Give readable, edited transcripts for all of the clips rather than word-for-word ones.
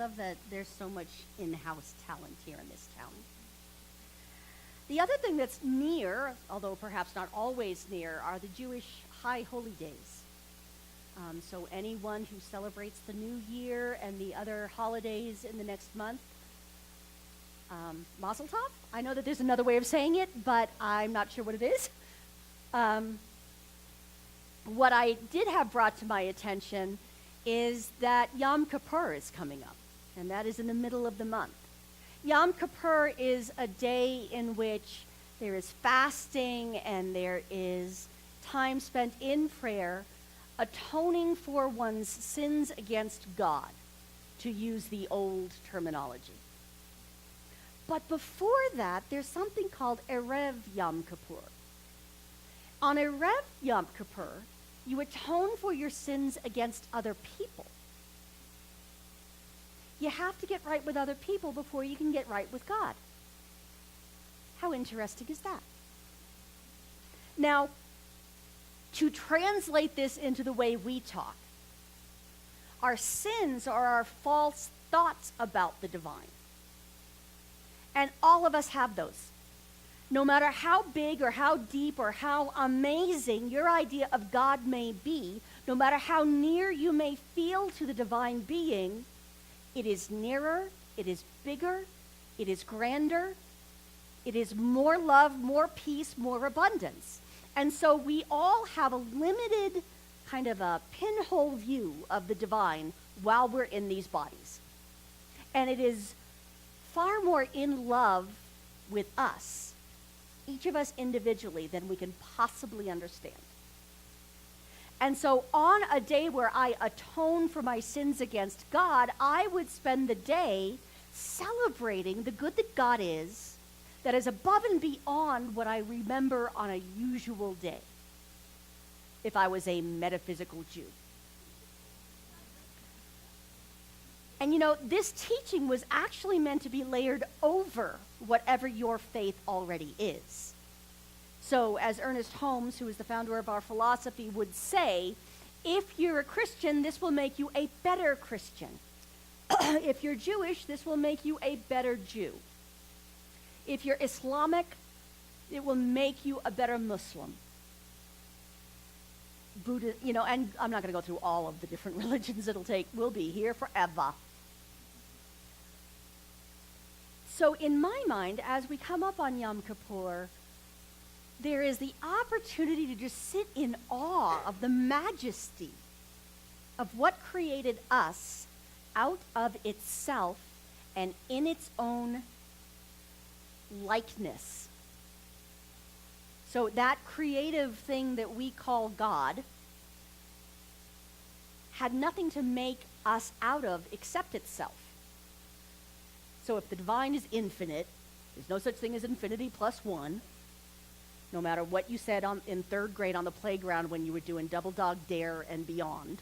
love that there's so much in-house talent here in this town. The other thing that's near, although perhaps not always near, are the Jewish high holy days. So anyone who celebrates the New Year and the other holidays in the next month, Mazel Tov. I know that there's another way of saying it, but I'm not sure what it is. What I did have brought to my attention is that Yom Kippur is coming up, and that is in the middle of the month. Yom Kippur is a day in which there is fasting and there is time spent in prayer, atoning for one's sins against God, to use the old terminology. But before that, there's something called Erev Yom Kippur. On Erev Yom Kippur, you atone for your sins against other people. You have to get right with other people before you can get right with God. How interesting is that? Now, to translate this into the way we talk, our sins are our false thoughts about the divine. And all of us have those. No matter how big or how deep or how amazing your idea of God may be, no matter how near you may feel to the divine being, it is nearer, it is bigger, it is grander, it is more love, more peace, more abundance. And so we all have a limited kind of a pinhole view of the divine while we're in these bodies. And it is far more in love with us, each of us individually, than we can possibly understand. And so on a day where I atone for my sins against God, I would spend the day celebrating the good that God is, that is above and beyond what I remember on a usual day, if I was a metaphysical Jew. And you know, this teaching was actually meant to be layered over whatever your faith already is. So as Ernest Holmes, who is the founder of our philosophy, would say, if you're a Christian, this will make you a better Christian. If you're Jewish, this will make you a better Jew. If you're Islamic, it will make you a better Muslim. Buddha, you know, and I'm not going to go through all of the different religions we'll be here forever. So in my mind, as we come up on Yom Kippur, there is the opportunity to just sit in awe of the majesty of what created us out of itself and in its own likeness. So that creative thing that we call God had nothing to make us out of except itself. So if the divine is infinite, there's no such thing as infinity plus one. No matter what you said in third grade on the playground when you were doing double dog dare and beyond,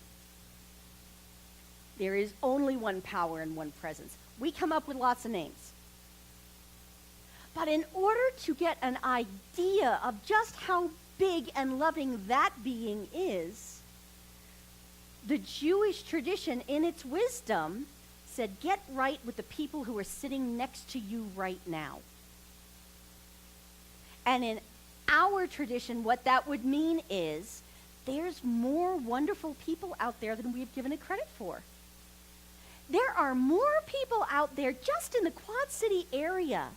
there is only one power and one presence. We come up with lots of names. But in order to get an idea of just how big and loving that being is, the Jewish tradition, in its wisdom, said, get right with the people who are sitting next to you right now. And in our tradition, what that would mean is there's more wonderful people out there than we've given it credit for. There are more people out there just in the Quad City area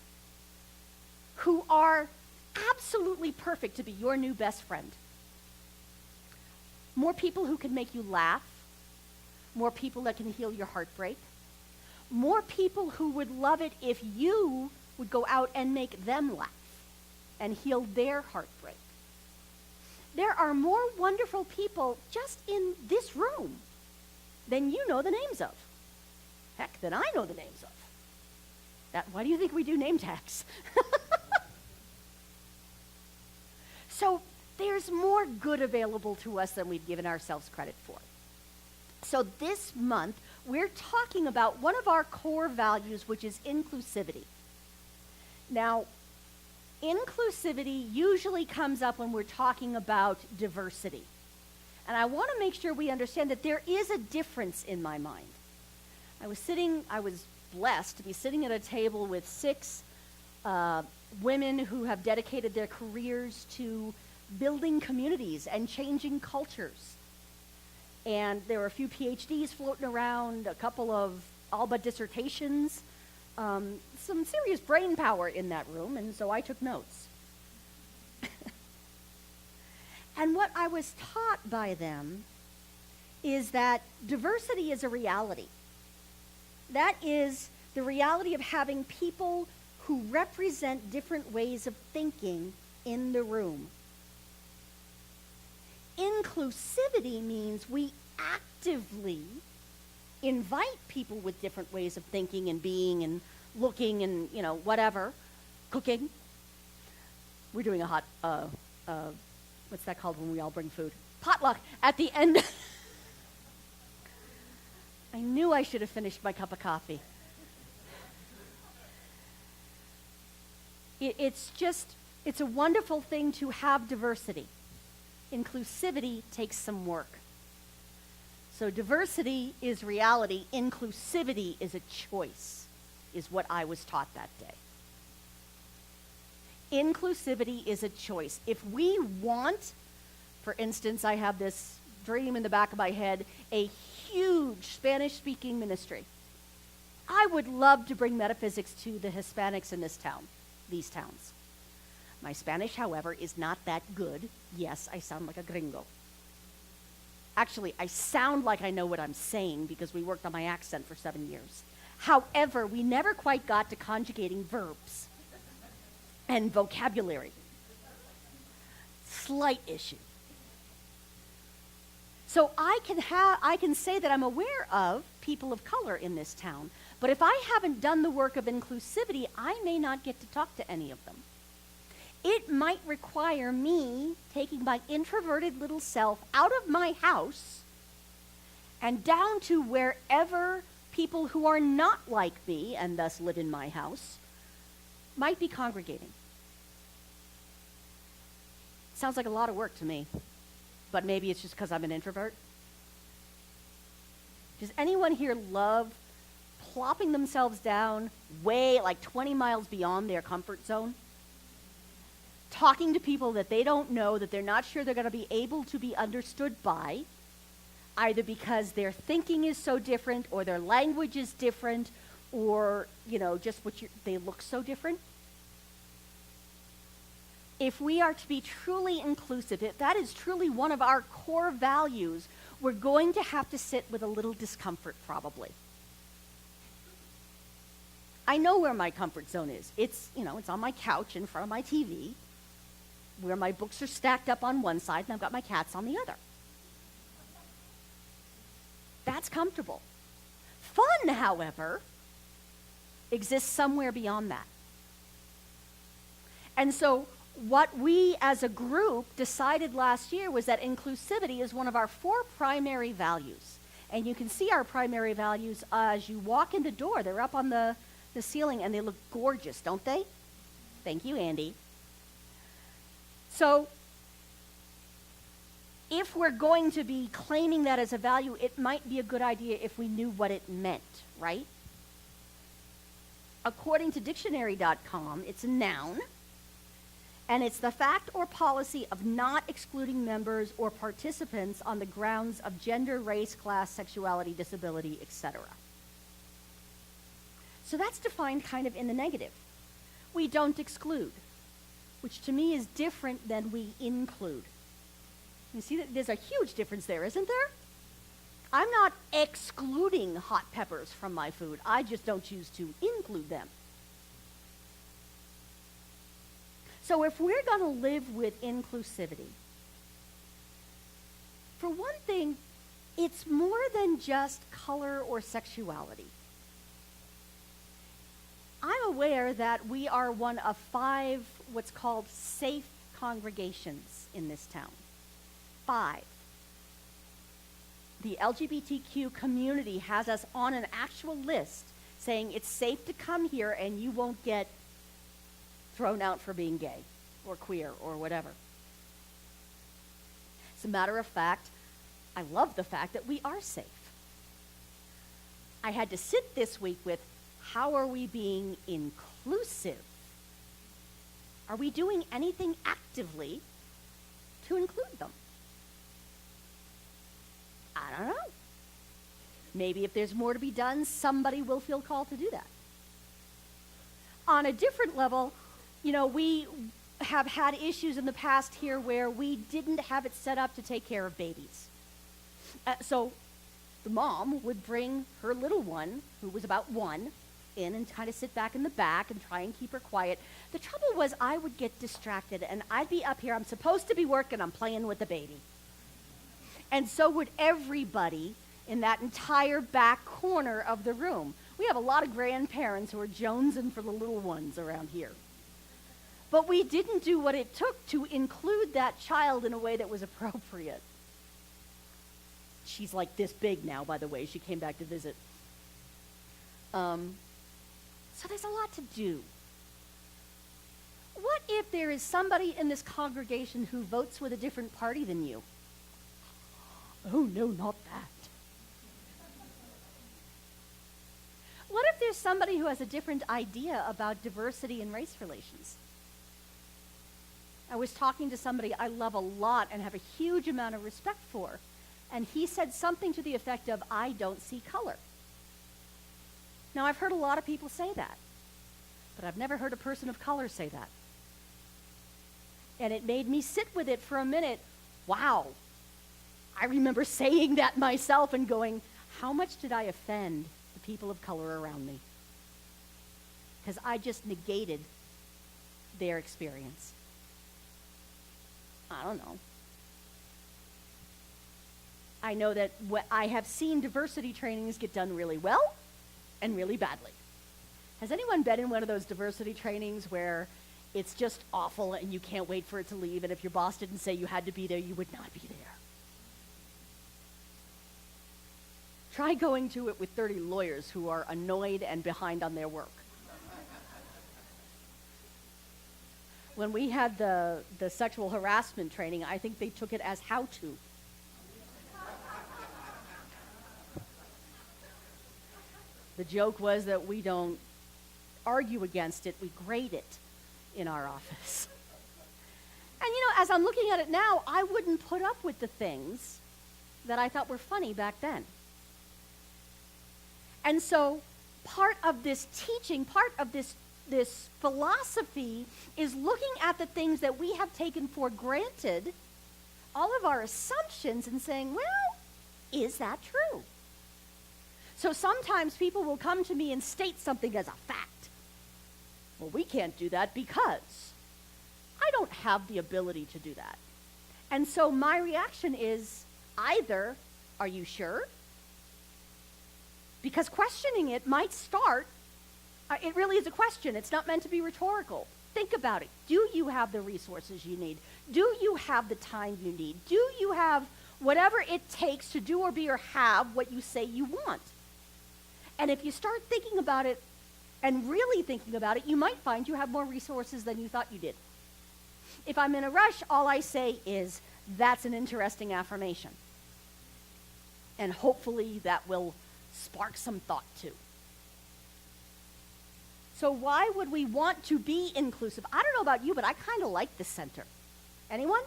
who are absolutely perfect to be your new best friend. More people who can make you laugh. More people that can heal your heartbreak. More people who would love it if you would go out and make them laugh and heal their heartbreak. There are more wonderful people just in this room than you know the names of. Heck, than I know the names of. Why do you think we do name tags? So there's more good available to us than we've given ourselves credit for. So this month, we're talking about one of our core values, which is inclusivity. Now, inclusivity usually comes up when we're talking about diversity. And I want to make sure we understand that there is a difference in my mind. I was blessed to be sitting at a table with 6 women who have dedicated their careers to building communities and changing cultures. And there were a few PhDs floating around, a couple of all but dissertations, some serious brain power in that room, and so I took notes. And what I was taught by them is that diversity is a reality. That is the reality of having people who represent different ways of thinking in the room. Inclusivity means we actively invite people with different ways of thinking and being and looking and, whatever, cooking. We're doing a hot, what's that called when we all bring food? Potluck at the end. I knew I should have finished my cup of coffee. It's a wonderful thing to have diversity. Inclusivity takes some work. So diversity is reality. Inclusivity is a choice, is what I was taught that day. Inclusivity is a choice. If we want, for instance, I have this dream in the back of my head, a huge Spanish-speaking ministry. I would love to bring metaphysics to the Hispanics in these towns. My Spanish, however, is not that good. Yes, I sound like a gringo. Actually, I sound like I know what I'm saying because we worked on my accent for 7 years. However, we never quite got to conjugating verbs and vocabulary. Slight issue. So I can say that I'm aware of people of color in this town, but if I haven't done the work of inclusivity, I may not get to talk to any of them. It might require me taking my introverted little self out of my house and down to wherever people who are not like me and thus live in my house might be congregating. Sounds like a lot of work to me, but maybe it's just because I'm an introvert. Does anyone here love plopping themselves down way like 20 miles beyond their comfort zone? Talking to people that they don't know, that they're not sure they're going to be able to be understood by, either because their thinking is so different or their language is different or, just they look so different. If we are to be truly inclusive, if that is truly one of our core values, we're going to have to sit with a little discomfort probably. I know where my comfort zone is. It's on my couch in front of my TV, where my books are stacked up on one side and I've got my cats on the other. That's comfortable. Fun, however, exists somewhere beyond that. And so what we as a group decided last year was that inclusivity is one of our 4 primary values. And you can see our primary values as you walk in the door. They're up on the ceiling and they look gorgeous, don't they? Thank you, Andy. So if we're going to be claiming that as a value, it might be a good idea if we knew what it meant, right? According to dictionary.com, it's a noun, and it's the fact or policy of not excluding members or participants on the grounds of gender, race, class, sexuality, disability, etc. So that's defined kind of in the negative. We don't exclude, which to me is different than we include. You see that there's a huge difference there, isn't there? I'm not excluding hot peppers from my food. I just don't choose to include them. So if we're going to live with inclusivity, for one thing, it's more than just color or sexuality. I'm aware that we are one of 5 what's called safe congregations in this town. 5. The LGBTQ community has us on an actual list saying it's safe to come here and you won't get thrown out for being gay or queer or whatever. As a matter of fact, I love the fact that we are safe. I had to sit this week with, how are we being inclusive? Are we doing anything actively to include them? I don't know. Maybe if there's more to be done, somebody will feel called to do that. On a different level, we have had issues in the past here where we didn't have it set up to take care of babies. So the mom would bring her little one, who was about 1, in and kind of sit back in the back and try and keep her quiet. The trouble was I would get distracted, and I'd be up here. I'm supposed to be working. I'm playing with the baby. And so would everybody in that entire back corner of the room. We have a lot of grandparents who are jonesing for the little ones around here. But we didn't do what it took to include that child in a way that was appropriate. She's like this big now, by the way. She came back to visit. So there's a lot to do. What if there is somebody in this congregation who votes with a different party than you? Oh, no, not that. What if there's somebody who has a different idea about diversity and race relations? I was talking to somebody I love a lot and have a huge amount of respect for, and he said something to the effect of, I don't see color. Now, I've heard a lot of people say that, but I've never heard a person of color say that. And it made me sit with it for a minute. Wow. I remember saying that myself and going, how much did I offend the people of color around me? Because I just negated their experience. I don't know. I know that I have seen diversity trainings get done really well and really badly. Has anyone been in one of those diversity trainings where it's just awful and you can't wait for it to leave, and if your boss didn't say you had to be there, you would not be there? Try going to it with 30 lawyers who are annoyed and behind on their work. When we had the sexual harassment training, I think they took it as how to. The joke was that we don't argue against it, we grade it in our office. And as I'm looking at it now, I wouldn't put up with the things that I thought were funny back then. And so part of this teaching, part of this philosophy is looking at the things that we have taken for granted, all of our assumptions, and saying, well, is that true? So sometimes people will come to me and state something as a fact. Well, we can't do that because I don't have the ability to do that. And so my reaction is either, are you sure? Because questioning it might start, it really is a question. It's not meant to be rhetorical. Think about it. Do you have the resources you need? Do you have the time you need? Do you have whatever it takes to do or be or have what you say you want? And if you start thinking about it and really thinking about it, you might find you have more resources than you thought you did. If I'm in a rush, all I say is, that's an interesting affirmation. And hopefully that will spark some thought too. So why would we want to be inclusive? I don't know about you, but I kind of like this center. Anyone?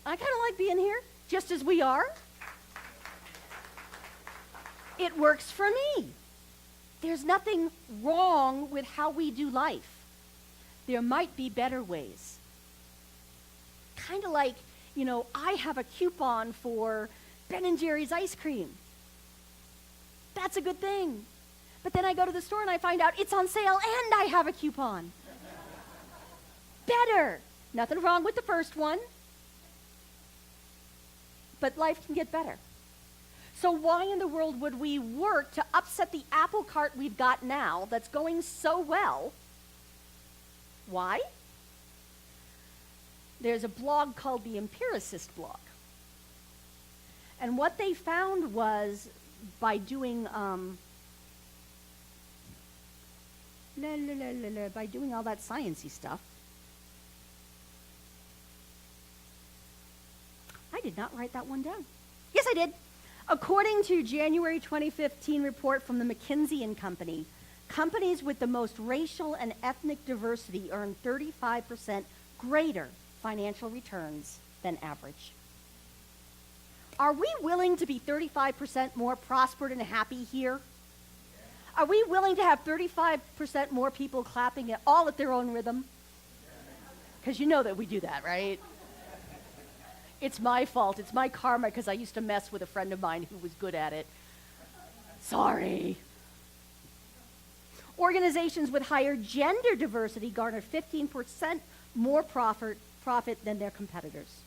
I kind of like being here, just as we are. It works for me. There's nothing wrong with how we do life. There might be better ways. Kind of like, I have a coupon for Ben & Jerry's ice cream. That's a good thing. But then I go to the store and I find out it's on sale and I have a coupon. Better. Nothing wrong with the first one. But life can get better. So why in the world would we work to upset the apple cart we've got now that's going so well? Why? There's a blog called the Empiricist blog. And what they found was by doing by doing all that sciencey stuff. I did not write that one down. Yes, I did. According to January 2015 report from the McKinsey and Company, companies with the most racial and ethnic diversity earn 35% greater financial returns than average. Are we willing to be 35% more prospered and happy here? Are we willing to have 35% more people clapping all at their own rhythm? Because you know that we do that, right? It's my fault. It's my karma because I used to mess with a friend of mine who was good at it. Sorry. Organizations with higher gender diversity garner 15% more profit than their competitors.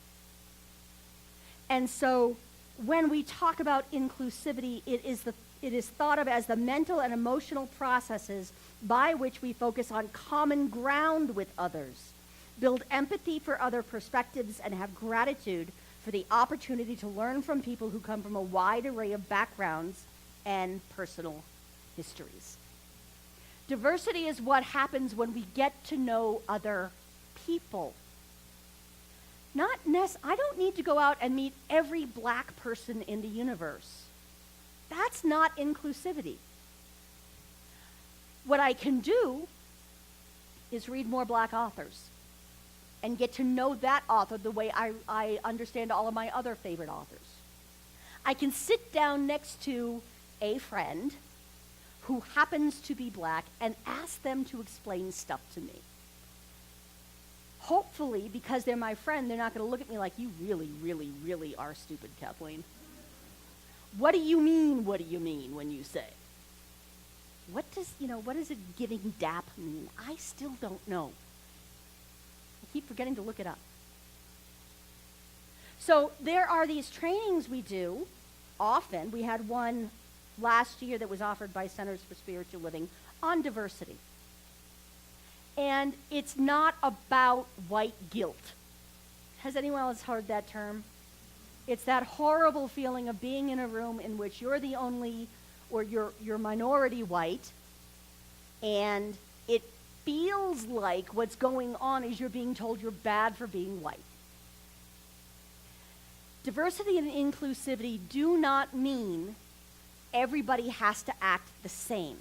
And so when we talk about inclusivity, it is thought of as the mental and emotional processes by which we focus on common ground with others, build empathy for other perspectives, and have gratitude for the opportunity to learn from people who come from a wide array of backgrounds and personal histories. Diversity is what happens when we get to know other people. I don't need to go out and meet every black person in the universe. That's not inclusivity. What I can do is read more black authors and get to know that author the way I understand all of my other favorite authors. I can sit down next to a friend who happens to be black and ask them to explain stuff to me. Hopefully, because they're my friend, they're not going to look at me like, you really, really, really are stupid, Kathleen. What do you mean when you say? What does a giving dap mean? I still don't know. I keep forgetting to look it up. So there are these trainings we do often. We had one last year that was offered by Centers for Spiritual Living on diversity. And it's not about white guilt. Has anyone else heard that term? It's that horrible feeling of being in a room in which you're the only, or you're minority white, and it feels like what's going on is you're being told you're bad for being white. Diversity and inclusivity do not mean everybody has to act the same.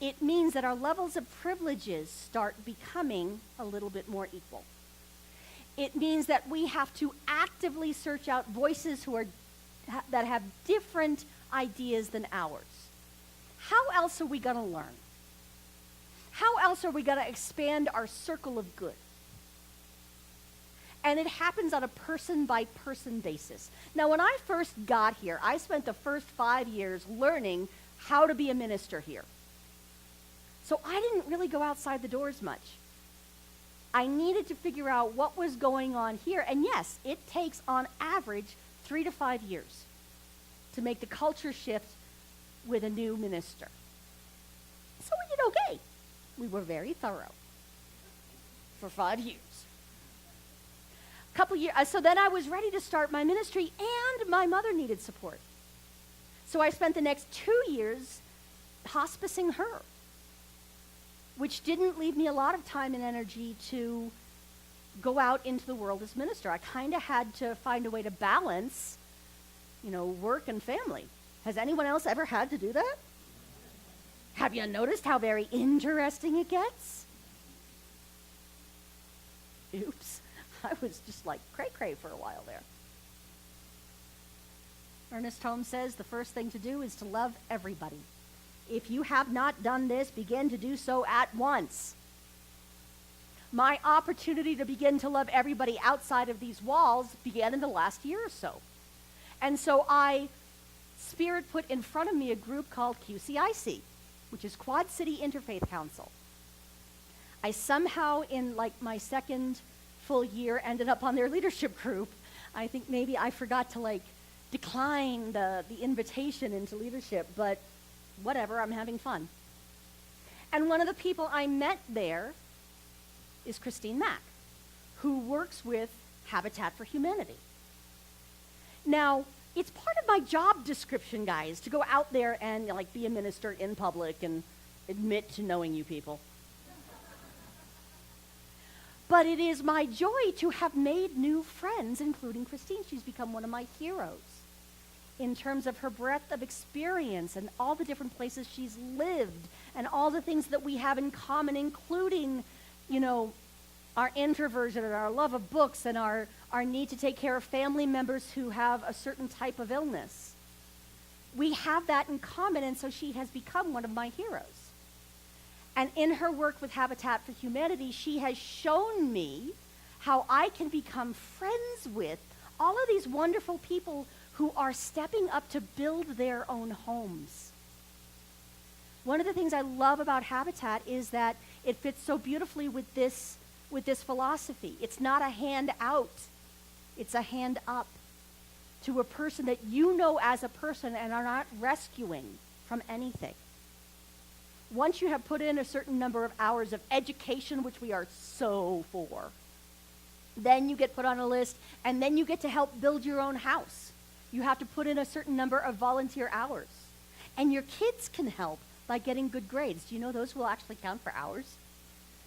It means that our levels of privileges start becoming a little bit more equal. It means that we have to actively search out voices that have different ideas than ours. How else are we going to learn? How else are we going to expand our circle of good? And it happens on a person-by-person basis. Now, when I first got here, I spent the first 5 years learning how to be a minister here. So I didn't really go outside the doors much. I needed to figure out what was going on here. And yes, it takes on average 3 to 5 years to make the culture shift with a new minister. So we did okay. We were very thorough for 5 years. Couple years, so then I was ready to start my ministry, and my mother needed support. So I spent the next 2 years hospicing her, which didn't leave me a lot of time and energy to go out into the world as minister. I kind of had to find a way to balance, work and family. Has anyone else ever had to do that? Have you noticed how very interesting it gets? Oops. I was just like cray-cray for a while there. Ernest Holmes says the first thing to do is to love everybody. If you have not done this, begin to do so at once. My opportunity to begin to love everybody outside of these walls began in the last year or so. And so Spirit put in front of me a group called QCIC, which is Quad City Interfaith Council. I somehow, in my second full year, ended up on their leadership group. I think maybe I forgot to decline the invitation into leadership, but whatever, I'm having fun. And one of the people I met there is Christine Mack, who works with Habitat for Humanity. Now, it's part of my job description, guys, to go out there and be a minister in public and admit to knowing you people. But it is my joy to have made new friends, including Christine. She's become one of my heroes. in terms of her breadth of experience and all the different places she's lived and all the things that we have in common, including, our introversion and our love of books and our need to take care of family members who have a certain type of illness. We have that in common, and so she has become one of my heroes. And in her work with Habitat for Humanity, she has shown me how I can become friends with all of these wonderful people who are stepping up to build their own homes. One of the things I love about Habitat is that it fits so beautifully with this philosophy. It's not a hand out, it's a hand up to a person that you know as a person and are not rescuing from anything. Once you have put in a certain number of hours of education, which we are so for, then you get put on a list, and then you get to help build your own house. You have to put in a certain number of volunteer hours. And your kids can help by getting good grades. Do you know those will actually count for hours?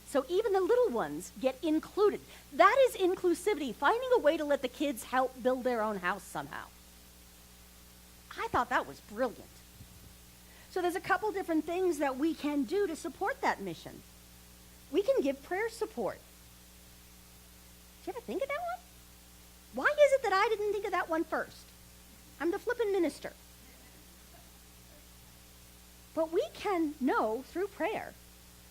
So even the little ones get included. That is inclusivity, finding a way to let the kids help build their own house somehow. I thought that was brilliant. So there's a couple different things that we can do to support that mission. We can give prayer support. Did you ever think of that one? Why is it that I didn't think of that one first? I'm the flippin' minister. But we can know through prayer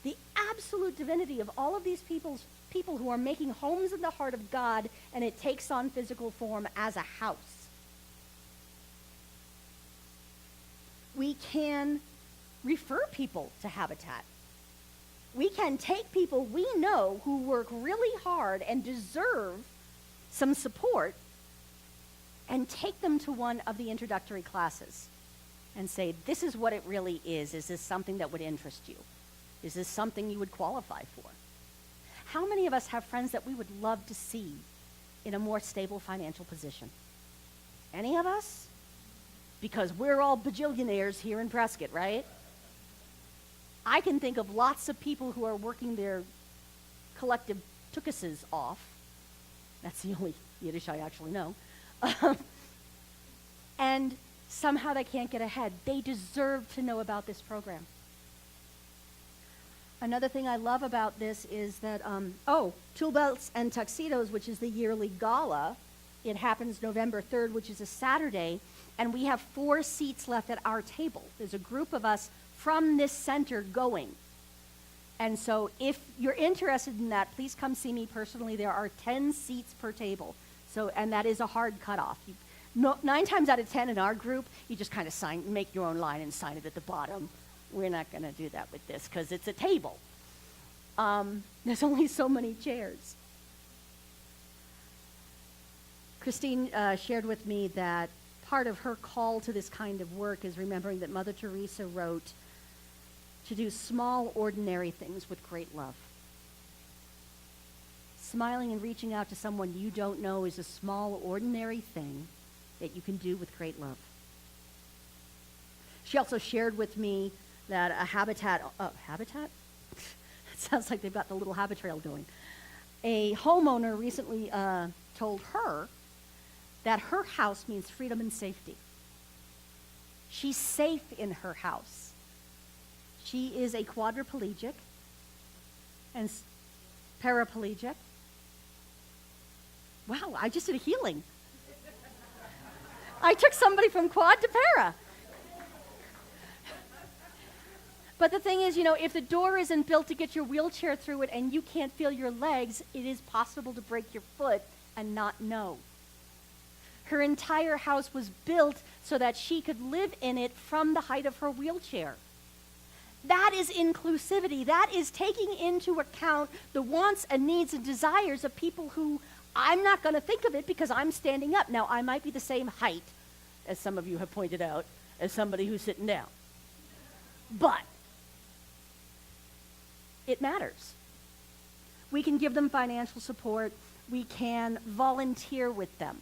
the absolute divinity of all of these people who are making homes in the heart of God, and it takes on physical form as a house. We can refer people to Habitat. We can take people we know who work really hard and deserve some support and take them to one of the introductory classes and say, this is what it really is. Is this something that would interest you? Is this something you would qualify for? How many of us have friends that we would love to see in a more stable financial position? Any of us? Because we're all bajillionaires here in Prescott, right? I can think of lots of people who are working their collective tukuses off. That's the only Yiddish I actually know. And somehow they can't get ahead. They deserve to know about this program. Another thing I love about this is that, Tool Belts and Tuxedos, which is the yearly gala, it happens November 3rd, which is a Saturday, and we have 4 seats left at our table. There's a group of us from this center going. And so if you're interested in that, please come see me personally. There are 10 seats per table. And that is a hard cutoff. 9 times out of 10 in our group, you just kind of make your own line and sign it at the bottom. We're not going to do that with this because it's a table. There's only so many chairs. Christine shared with me that part of her call to this kind of work is remembering that Mother Teresa wrote to do small, ordinary things with great love. Smiling and reaching out to someone you don't know is a small, ordinary thing that you can do with great love. She also shared with me that a Habitat? It sounds like they've got the little habit trail going. A homeowner recently told her that her house means freedom and safety. She's safe in her house. She is a quadriplegic and paraplegic. Wow, I just did a healing. I took somebody from quad to para. But the thing is, if the door isn't built to get your wheelchair through it and you can't feel your legs, it is possible to break your foot and not know. Her entire house was built so that she could live in it from the height of her wheelchair. That is inclusivity. That is taking into account the wants and needs and desires of people who I'm not going to think of it because I'm standing up. Now, I might be the same height, as some of you have pointed out, as somebody who's sitting down. But it matters. We can give them financial support. We can volunteer with them.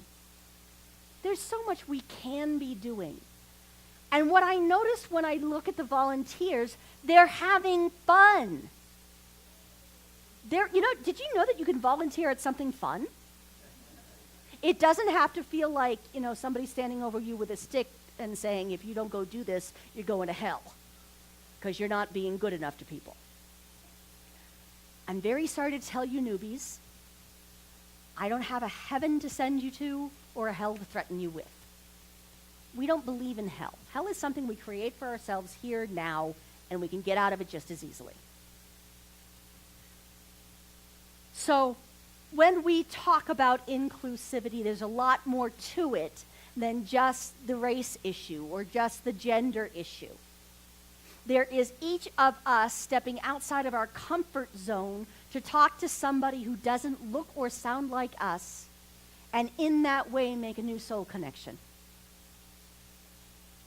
There's so much we can be doing. And what I noticed when I look at the volunteers, they're having fun. Did you know that you can volunteer at something fun? It doesn't have to feel like, somebody standing over you with a stick and saying, if you don't go do this, you're going to hell because you're not being good enough to people. I'm very sorry to tell you newbies, I don't have a heaven to send you to or a hell to threaten you with. We don't believe in hell. Hell is something we create for ourselves here, now, and we can get out of it just as easily. So when we talk about inclusivity, there's a lot more to it than just the race issue or just the gender issue. There is each of us stepping outside of our comfort zone to talk to somebody who doesn't look or sound like us, and in that way make a new soul connection.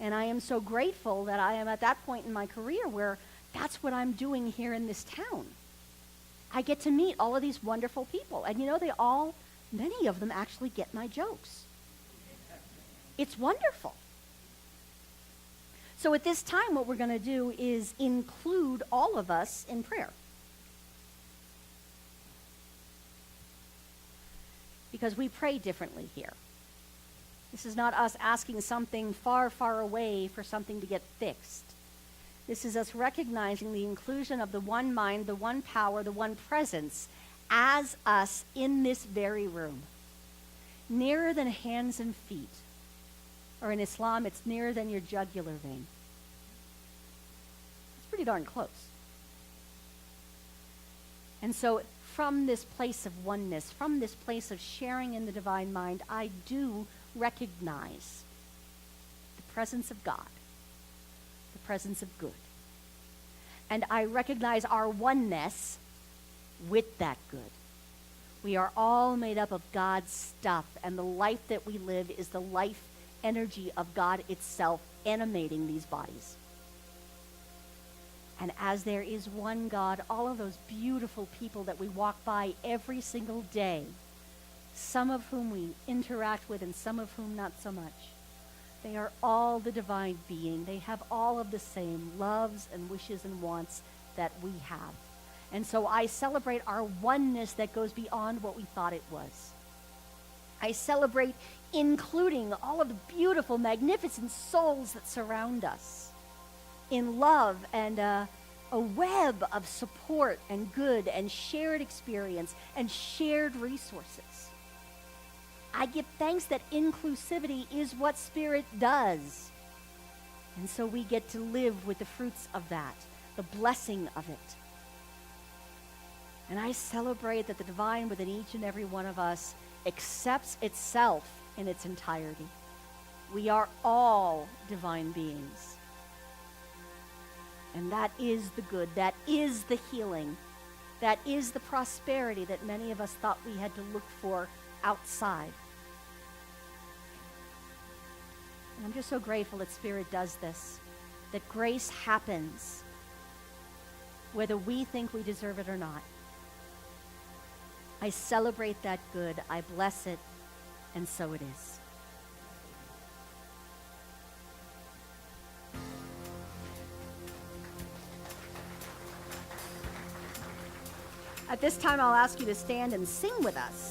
And I am so grateful that I am at that point in my career where that's what I'm doing here in this town. I get to meet all of these wonderful people. And many of them actually get my jokes. It's wonderful. So at this time, what we're going to do is include all of us in prayer. Because we pray differently here. This is not us asking something far, far away for something to get fixed. This is us recognizing the inclusion of the one mind, the one power, the one presence as us in this very room. Nearer than hands and feet. Or in Islam, it's nearer than your jugular vein. It's pretty darn close. And so from this place of oneness, from this place of sharing in the divine mind, I do recognize the presence of God, the presence of good. And I recognize our oneness with that good. We are all made up of God's stuff, and the life that we live is the life energy of God itself animating these bodies. And as there is one God, all of those beautiful people that we walk by every single day, some of whom we interact with and some of whom not so much, they are all the divine being. They have all of the same loves and wishes and wants that we have. And so I celebrate our oneness that goes beyond what we thought it was. I celebrate including all of the beautiful, magnificent souls that surround us in love and a web of support and good and shared experience and shared resources. I give thanks that inclusivity is what Spirit does. And so we get to live with the fruits of that, the blessing of it. And I celebrate that the divine within each and every one of us accepts itself in its entirety. We are all divine beings. And that is the good, that is the healing, that is the prosperity that many of us thought we had to look for outside. And I'm just so grateful that Spirit does this, that grace happens whether we think we deserve it or not. I celebrate that good, I bless it, and so it is. At this time, I'll ask you to stand and sing with us.